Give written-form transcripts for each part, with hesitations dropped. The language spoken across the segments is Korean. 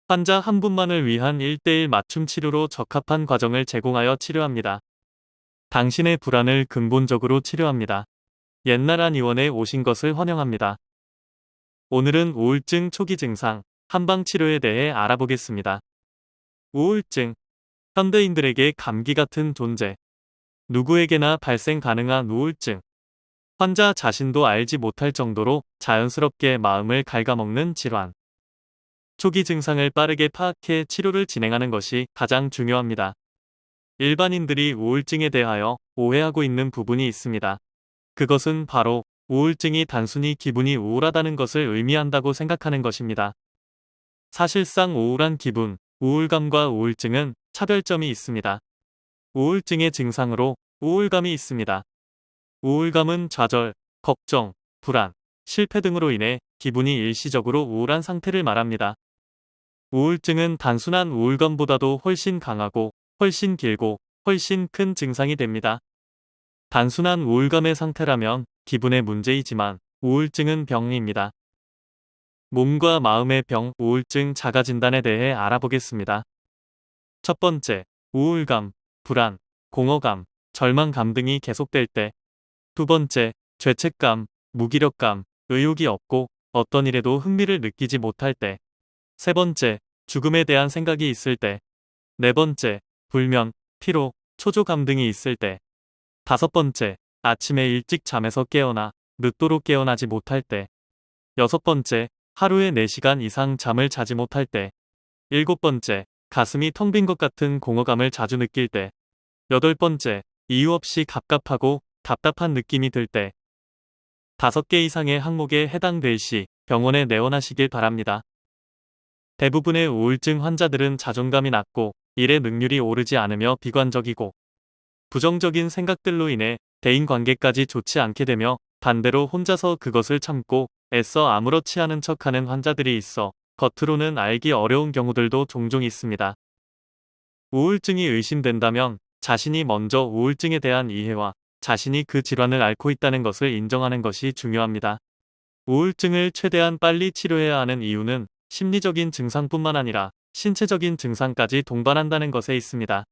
환자 한 분만을 위한 1:1 맞춤 치료로 적합한 과정을 제공하여 치료합니다. 당신의 불안을 근본적으로 치료합니다. 옛나란 의원에 오신 것을 환영합니다. 오늘은 우울증 초기 증상, 한방 치료에 대해 알아보겠습니다. 우울증, 현대인들에게 감기 같은 존재. 누구에게나 발생 가능한 우울증. 환자 자신도 알지 못할 정도로 자연스럽게 마음을 갉아먹는 질환. 초기 증상을 빠르게 파악해 치료를 진행하는 것이 가장 중요합니다. 일반인들이 우울증에 대하여 오해하고 있는 부분이 있습니다. 그것은 바로 우울증이 단순히 기분이 우울하다는 것을 의미한다고 생각하는 것입니다. 사실상 우울한 기분, 우울감과 우울증은 차별점이 있습니다. 우울증의 증상으로 우울감이 있습니다. 우울감은 좌절, 걱정, 불안, 실패 등으로 인해 기분이 일시적으로 우울한 상태를 말합니다. 우울증은 단순한 우울감보다도 훨씬 강하고 훨씬 길고 훨씬 큰 증상이 됩니다. 단순한 우울감의 상태라면 기분의 문제이지만 우울증은 병입니다. 몸과 마음의 병, 우울증 자가 진단에 대해 알아보겠습니다. 첫 번째, 우울감, 불안, 공허감, 절망감 등이 계속될 때. 두 번째, 죄책감, 무기력감, 의욕이 없고 어떤 일에도 흥미를 느끼지 못할 때. 세 번째, 죽음에 대한 생각이 있을 때. 네 번째, 불면, 피로, 초조감 등이 있을 때. 다섯 번째, 아침에 일찍 잠에서 깨어나 늦도록 깨어나지 못할 때. 여섯 번째, 하루에 4시간 이상 잠을 자지 못할 때. 일곱 번째, 가슴이 텅 빈 것 같은 공허감을 자주 느낄 때. 여덟 번째, 이유 없이 갑갑하고 답답한 느낌이 들 때. 5개 이상의 항목에 해당될 시 병원에 내원하시길 바랍니다. 대부분의 우울증 환자들은 자존감이 낮고 일의 능률이 오르지 않으며 비관적이고 부정적인 생각들로 인해 대인관계까지 좋지 않게 되며 반대로 혼자서 그것을 참고 애써 아무렇지 않은 척하는 환자들이 있어 겉으로는 알기 어려운 경우들도 종종 있습니다. 우울증이 의심된다면 자신이 먼저 우울증에 대한 이해와 자신이 그 질환을 앓고 있다는 것을 인정하는 것이 중요합니다. 우울증을 최대한 빨리 치료해야 하는 이유는 심리적인 증상뿐만 아니라 신체적인 증상까지 동반한다는 것에 있습니다.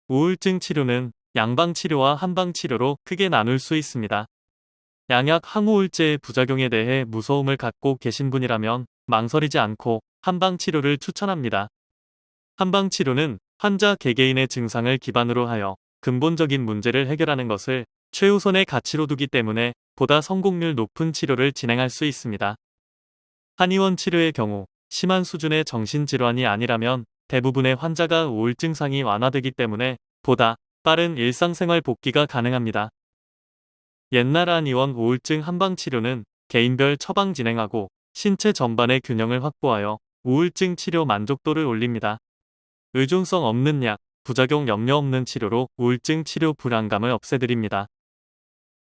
우울증 치료는 양방치료와 한방치료로 크게 나눌 수 있습니다. 양약 항우울제의 부작용에 대해 무서움을 갖고 계신 분이라면 망설이지 않고 한방치료를 추천합니다. 한방치료는 환자 개개인의 증상을 기반으로 하여 근본적인 문제를 해결하는 것을 최우선의 가치로 두기 때문에 보다 성공률 높은 치료를 진행할 수 있습니다. 한의원 치료의 경우 심한 수준의 정신질환이 아니라면 대부분의 환자가 우울증상이 완화되기 때문에 보다 빠른 일상생활 복귀가 가능합니다. 옛날 한의원 우울증 한방치료는 개인별 처방 진행하고 신체 전반의 균형을 확보하여 우울증 치료 만족도를 올립니다. 의존성 없는 약, 부작용 염려 없는 치료로 우울증 치료 불안감을 없애드립니다.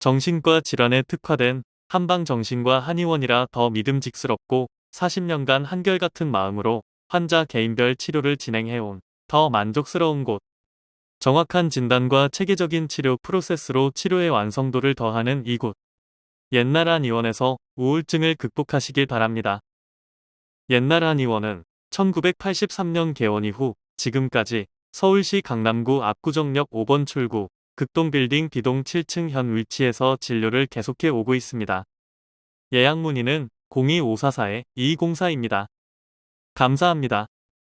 정신과 질환에 특화된 한방정신과 한의원이라 더 믿음직스럽고 40년간 한결같은 마음으로 환자 개인별 치료를 진행해온 더 만족스러운 곳. 정확한 진단과 체계적인 치료 프로세스로 치료의 완성도를 더하는 이곳. 옛날 한의원에서 우울증을 극복하시길 바랍니다. 옛날 한의원은 1983년 개원 이후 지금까지 서울시 강남구 압구정역 5번 출구 극동빌딩 B동 7층 현 위치에서 진료를 계속해 오고 있습니다. 예약 문의는 02544-2204입니다. 감사합니다.